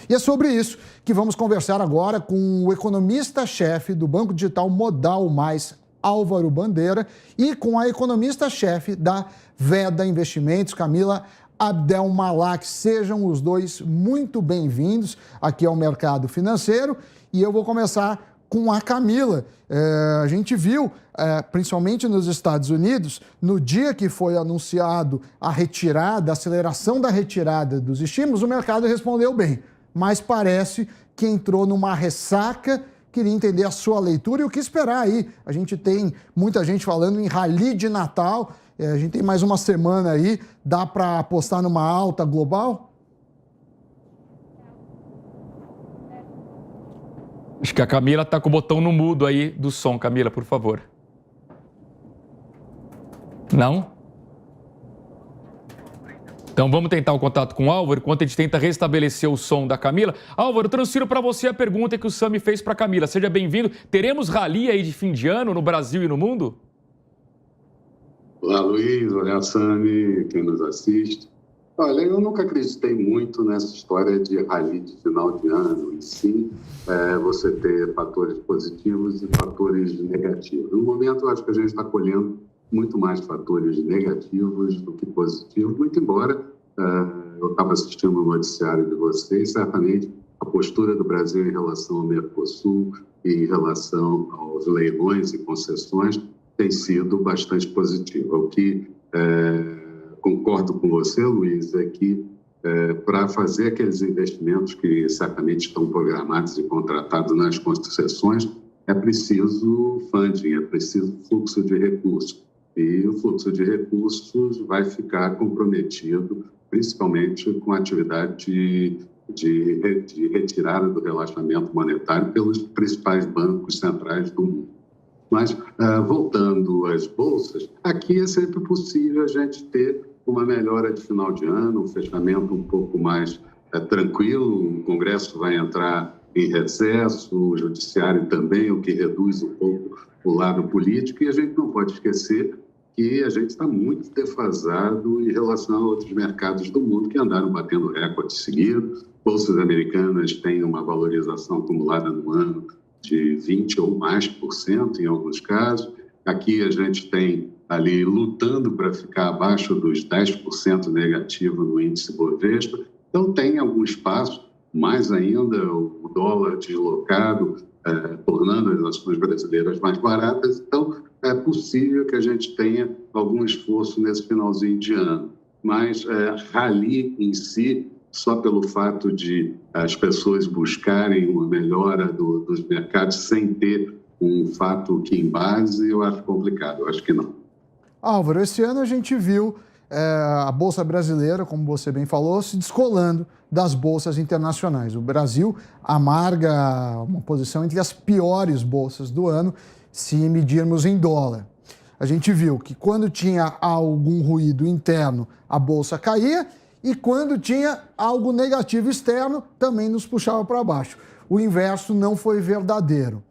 E é sobre isso que vamos conversar agora com o economista-chefe do Banco Digital Modal Mais, Álvaro Bandeira, e com a economista-chefe da Veda Investimentos, Camila Abdel-Malak. Sejam os dois muito bem-vindos aqui ao Mercado Financeiro. E eu vou começar com a Camila. A gente viu, principalmente nos Estados Unidos, no dia que foi anunciado a retirada, a aceleração da retirada dos estímulos, o mercado respondeu bem. Mas parece que entrou numa ressaca. Queria entender a sua leitura e o que esperar aí. A gente tem muita gente falando em rally de Natal, a gente tem mais uma semana aí, dá para apostar numa alta global? Acho que a Camila está com o botão no mudo aí do som. Camila, por favor. Não? Então vamos tentar o contato com o Álvaro, enquanto a gente tenta restabelecer o som da Camila. Álvaro, transfiro para você a pergunta que o Sami fez para a Camila. Seja bem-vindo. Teremos rally aí de fim de ano no Brasil e no mundo? Olá, Luiz. Olá, Sami, quem nos assiste. Olha, eu nunca acreditei muito nessa história de rally de final de ano, e sim você ter fatores positivos e fatores negativos. No momento, eu acho que a gente está colhendo muito mais fatores negativos do que positivos, muito embora eu estava assistindo o noticiário de vocês, certamente a postura do Brasil em relação ao Mercosul e em relação aos leilões e concessões tem sido bastante positiva. O que concordo com você, Luiz, é que para fazer aqueles investimentos que certamente estão programados e contratados nas concessões, é preciso funding, é preciso fluxo de recursos. E o fluxo de recursos vai ficar comprometido, principalmente com a atividade de retirada do relaxamento monetário pelos principais bancos centrais do mundo. Mas, voltando às bolsas, aqui é sempre possível a gente ter uma melhora de final de ano, um fechamento um pouco mais tranquilo, o Congresso vai entrar em recesso, o Judiciário também, o que reduz um pouco o lado político, e a gente não pode esquecer que a gente está muito defasado em relação a outros mercados do mundo que andaram batendo recordes seguidos. Bolsas americanas têm uma valorização acumulada no ano de 20% ou mais em alguns casos. Aqui a gente tem ali lutando para ficar abaixo dos 10% negativo no índice Bovespa. Então tem algum espaço, mais ainda o dólar deslocado, tornando as ações brasileiras mais baratas. Então é possível que a gente tenha algum esforço nesse finalzinho de ano. Mas rally em si, só pelo fato de as pessoas buscarem uma melhora dos mercados sem ter um fato que embase, eu acho complicado, eu acho que não. Álvaro, esse ano a gente viu a Bolsa Brasileira, como você bem falou, se descolando das bolsas internacionais. O Brasil amarga uma posição entre as piores bolsas do ano, se medirmos em dólar. A gente viu que quando tinha algum ruído interno, a bolsa caía, e quando tinha algo negativo externo, também nos puxava para baixo. O inverso não foi verdadeiro.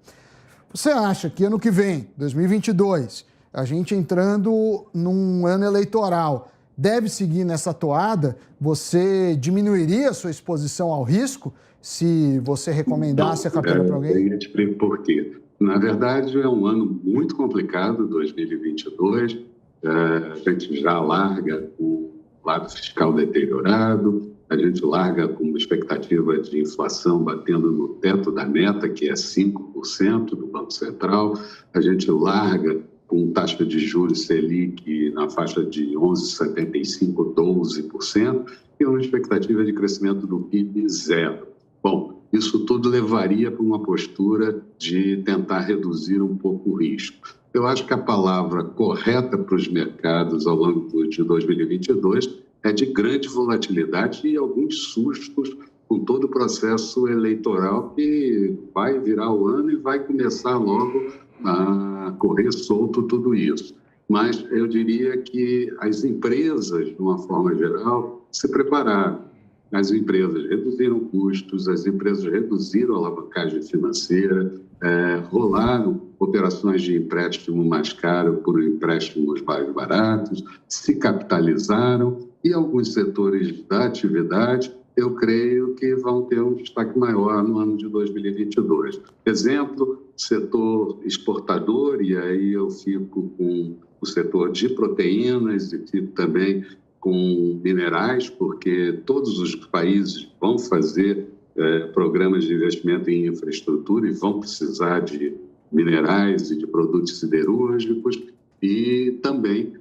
Você acha que ano que vem, 2022, a gente entrando num ano eleitoral, deve seguir nessa toada? Você diminuiria a sua exposição ao risco se você recomendasse a carteira para alguém? Eu te explico por quê. Na verdade, é um ano muito complicado, 2022. A gente já larga com lado fiscal deteriorado, a gente larga com uma expectativa de inflação batendo no teto da meta, que é 5% do Banco Central, a gente larga com taxa de juros Selic na faixa de 11,75%, 12%, e uma expectativa de crescimento do PIB zero. Bom, isso tudo levaria para uma postura de tentar reduzir um pouco o risco. Eu acho que a palavra correta para os mercados ao longo de 2022 é de grande volatilidade e alguns sustos com todo o processo eleitoral que vai virar o ano e vai começar logo a correr solto tudo isso. Mas eu diria que as empresas, de uma forma geral, se prepararam. As empresas reduziram custos, as empresas reduziram a alavancagem financeira, rolaram operações de empréstimo mais caro por empréstimos mais baratos, se capitalizaram e alguns setores da atividade eu creio que vão ter um destaque maior no ano de 2022. Exemplo, setor exportador, e aí eu fico com o setor de proteínas e fico também com minerais, porque todos os países vão fazer programas de investimento em infraestrutura e vão precisar de minerais e de produtos siderúrgicos, e também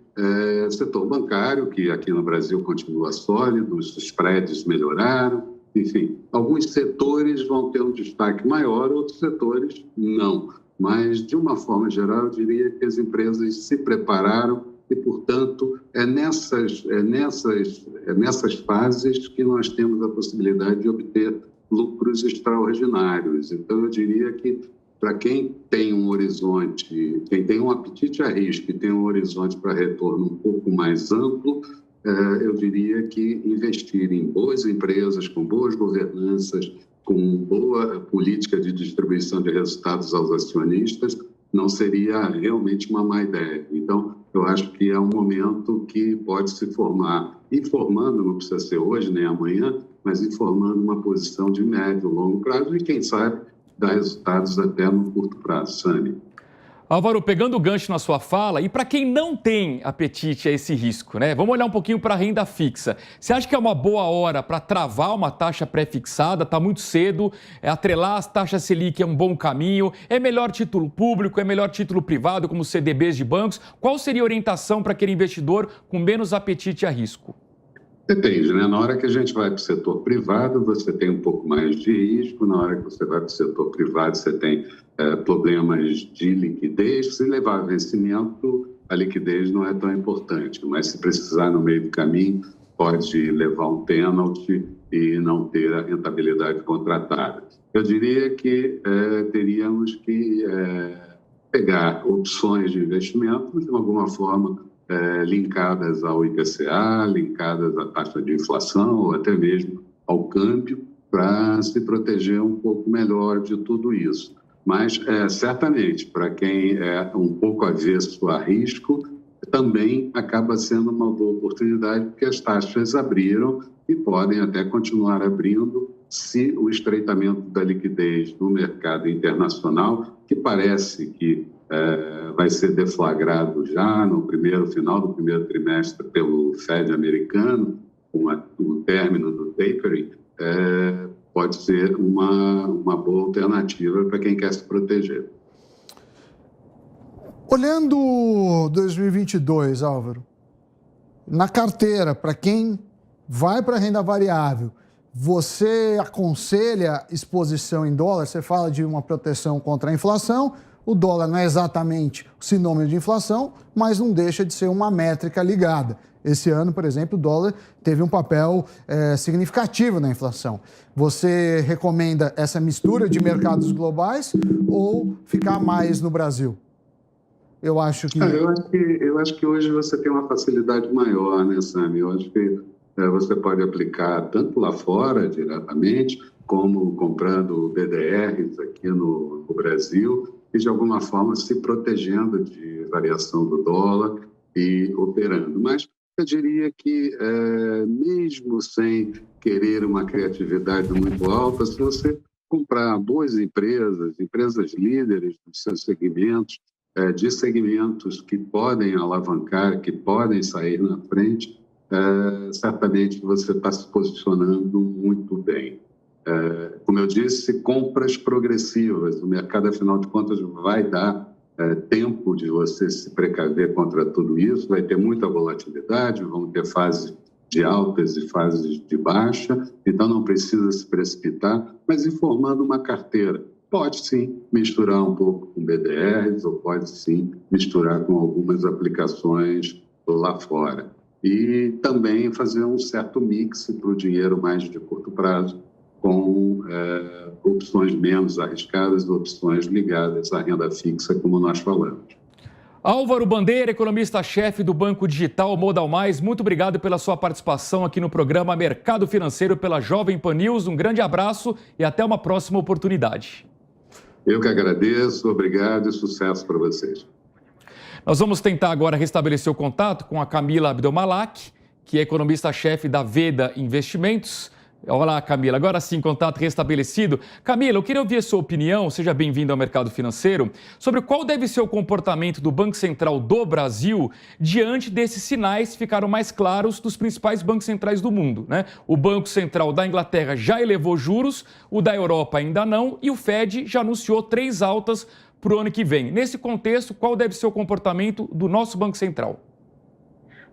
setor bancário, que aqui no Brasil continua sólido, os spreads melhoraram, enfim, alguns setores vão ter um destaque maior, outros setores não. Mas, de uma forma geral, eu diria que as empresas se prepararam e, portanto, é nessas fases que nós temos a possibilidade de obter lucros extraordinários. Então, eu diria que, para quem tem um horizonte, quem tem um apetite a risco e tem um horizonte para retorno um pouco mais amplo, eu diria que investir em boas empresas, com boas governanças, com boa política de distribuição de resultados aos acionistas, não seria realmente uma má ideia. Então, eu acho que é um momento que pode se formar, informando, não precisa ser hoje nem amanhã, mas informando uma posição de médio e longo prazo e, quem sabe, dar resultados até no curto prazo. Sami. Álvaro, pegando o gancho na sua fala, e para quem não tem apetite a esse risco, né? Vamos olhar um pouquinho para a renda fixa. Você acha que é uma boa hora para travar uma taxa pré-fixada? Está muito cedo, atrelar as taxas Selic é um bom caminho? É melhor título público, é melhor título privado, como CDBs de bancos? Qual seria a orientação para aquele investidor com menos apetite a risco? Depende, né? Na hora que a gente vai para o setor privado, você tem um pouco mais de risco. Na hora que você vai para o setor privado, você tem problemas de liquidez. Se levar a vencimento, a liquidez não é tão importante. Mas se precisar no meio do caminho, pode levar um pênalti e não ter a rentabilidade contratada. Eu diria que teríamos que pegar opções de investimento de alguma forma linkadas ao IPCA, linkadas à taxa de inflação ou até mesmo ao câmbio, para se proteger um pouco melhor de tudo isso. Mas, certamente, para quem é um pouco avesso a risco, também acaba sendo uma boa oportunidade, porque as taxas abriram e podem até continuar abrindo se o estreitamento da liquidez no mercado internacional, que parece que vai ser deflagrado já no final do primeiro trimestre pelo Fed americano, com o término do tapering, pode ser uma boa alternativa para quem quer se proteger. Olhando 2022, Álvaro, na carteira, para quem vai para a renda variável, você aconselha exposição em dólar? Você fala de uma proteção contra a inflação. O dólar não é exatamente o sinônimo de inflação, mas não deixa de ser uma métrica ligada. Esse ano, por exemplo, o dólar teve um papel significativo na inflação. Você recomenda essa mistura de mercados globais ou ficar mais no Brasil? Eu acho que hoje você tem uma facilidade maior, né, Sami? Eu acho que você pode aplicar tanto lá fora, diretamente, como comprando BDRs aqui no Brasil, e de alguma forma se protegendo de variação do dólar e operando. Mas eu diria que, mesmo sem querer uma criatividade muito alta, se você comprar boas empresas líderes dos seus segmentos, de segmentos que podem alavancar, que podem sair na frente, certamente você está se posicionando muito bem. Como eu disse, compras progressivas. O mercado, afinal de contas, vai dar tempo de você se precaver contra tudo isso. Vai ter muita volatilidade, vão ter fases de altas e fases de baixa, então não precisa se precipitar, mas informando uma carteira. Pode sim misturar um pouco com BDRs ou pode sim misturar com algumas aplicações lá fora. E também fazer um certo mix para o dinheiro mais de curto prazo, com opções menos arriscadas, opções ligadas à renda fixa, como nós falamos. Álvaro Bandeira, economista-chefe do Banco Digital Modal Mais, muito obrigado pela sua participação aqui no programa Mercado Financeiro pela Jovem Pan News. Um grande abraço e até uma próxima oportunidade. Eu que agradeço, obrigado e sucesso para vocês. Nós vamos tentar agora restabelecer o contato com a Camila Abdelmalak, que é economista-chefe da Veda Investimentos. Olá, Camila. Agora sim, contato restabelecido. Camila, eu queria ouvir a sua opinião, seja bem-vinda ao mercado financeiro, sobre qual deve ser o comportamento do Banco Central do Brasil diante desses sinais que ficaram mais claros dos principais bancos centrais do mundo, né? O Banco Central da Inglaterra já elevou juros, o da Europa ainda não, e o Fed já anunciou 3 altas para o ano que vem. Nesse contexto, qual deve ser o comportamento do nosso Banco Central?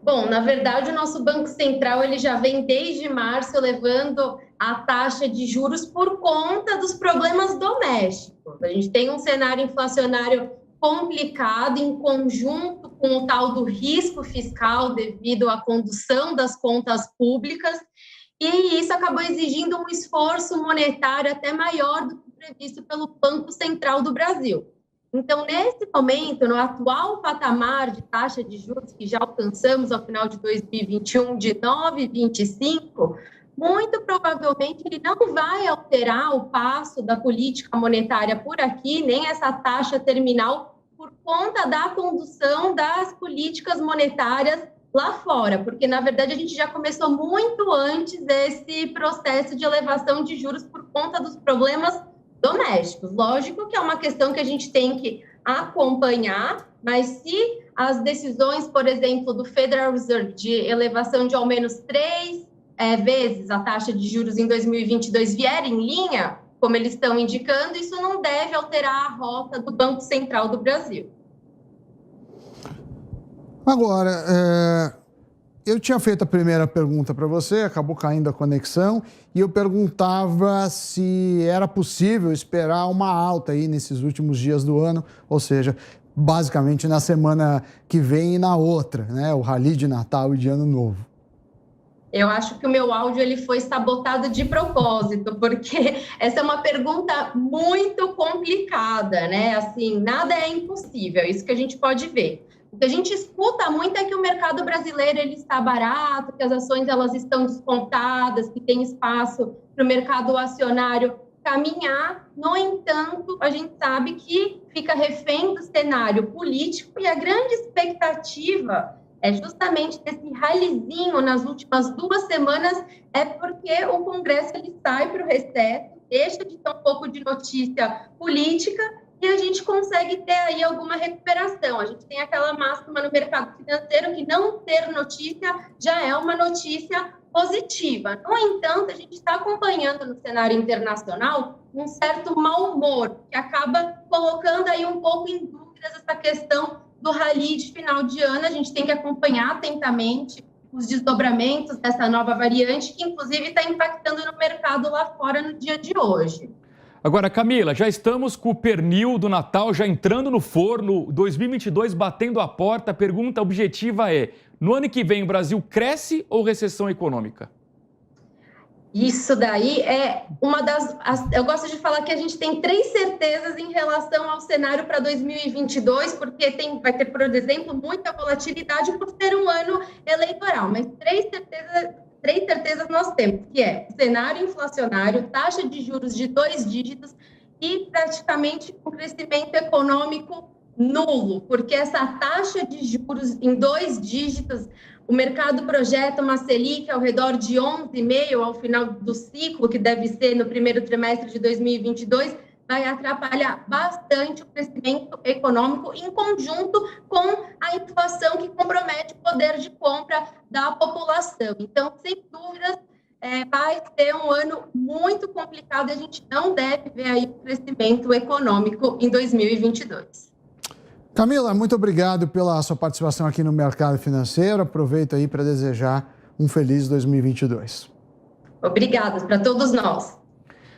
Bom, na verdade, o nosso Banco Central ele já vem desde março elevando a taxa de juros por conta dos problemas domésticos. A gente tem um cenário inflacionário complicado em conjunto com o tal do risco fiscal devido à condução das contas públicas, e isso acabou exigindo um esforço monetário até maior do que previsto pelo Banco Central do Brasil. Então, nesse momento, no atual patamar de taxa de juros que já alcançamos ao final de 2021 de 9,25, muito provavelmente ele não vai alterar o passo da política monetária por aqui, nem essa taxa terminal, por conta da condução das políticas monetárias lá fora, porque, na verdade, a gente já começou muito antes desse processo de elevação de juros por conta dos problemas domésticos. Lógico que é uma questão que a gente tem que acompanhar, mas se as decisões, por exemplo, do Federal Reserve de elevação de ao menos 3 vezes a taxa de juros em 2022 vierem em linha, como eles estão indicando, isso não deve alterar a rota do Banco Central do Brasil. Agora, eu tinha feito a primeira pergunta para você, acabou caindo a conexão, e eu perguntava se era possível esperar uma alta aí nesses últimos dias do ano, ou seja, basicamente na semana que vem e na outra, né? O rally de Natal e de Ano Novo. Eu acho que o meu áudio ele foi sabotado de propósito, porque essa é uma pergunta muito complicada, né? Assim, nada é impossível, isso que a gente pode ver. O que a gente escuta muito é que o mercado brasileiro ele está barato, que as ações elas estão descontadas, que tem espaço para o mercado acionário caminhar. No entanto, a gente sabe que fica refém do cenário político e a grande expectativa é justamente esse ralizinho nas últimas 2 semanas, é porque o Congresso ele sai para o recesso, deixa de ter um pouco de notícia política e a gente consegue ter aí alguma recuperação. A gente tem aquela máxima no mercado financeiro que não ter notícia já é uma notícia positiva. No entanto, a gente está acompanhando no cenário internacional um certo mau humor, que acaba colocando aí um pouco em dúvidas essa questão do rally de final de ano. A gente tem que acompanhar atentamente os desdobramentos dessa nova variante, que inclusive está impactando no mercado lá fora no dia de hoje. Agora, Camila, já estamos com o pernil do Natal já entrando no forno, 2022 batendo a porta. A pergunta objetiva é, no ano que vem o Brasil cresce ou recessão econômica? Isso daí é uma das... Eu gosto de falar que a gente tem 3 certezas em relação ao cenário para 2022, porque vai ter, por exemplo, muita volatilidade por ser um ano eleitoral, mas 3 certezas nós temos, que é cenário inflacionário, taxa de juros de 2 dígitos e praticamente um crescimento econômico nulo, porque essa taxa de juros em 2 dígitos, o mercado projeta uma Selic ao redor de 11,5% ao final do ciclo, que deve ser no primeiro trimestre de 2022, vai atrapalhar bastante o crescimento econômico em conjunto com a inflação que compromete o poder de compra da população. Então, sem dúvidas, vai ser um ano muito complicado e a gente não deve ver aí o crescimento econômico em 2022. Camila, muito obrigado pela sua participação aqui no Mercado Financeiro. Aproveito aí para desejar um feliz 2022. Obrigada para todos nós.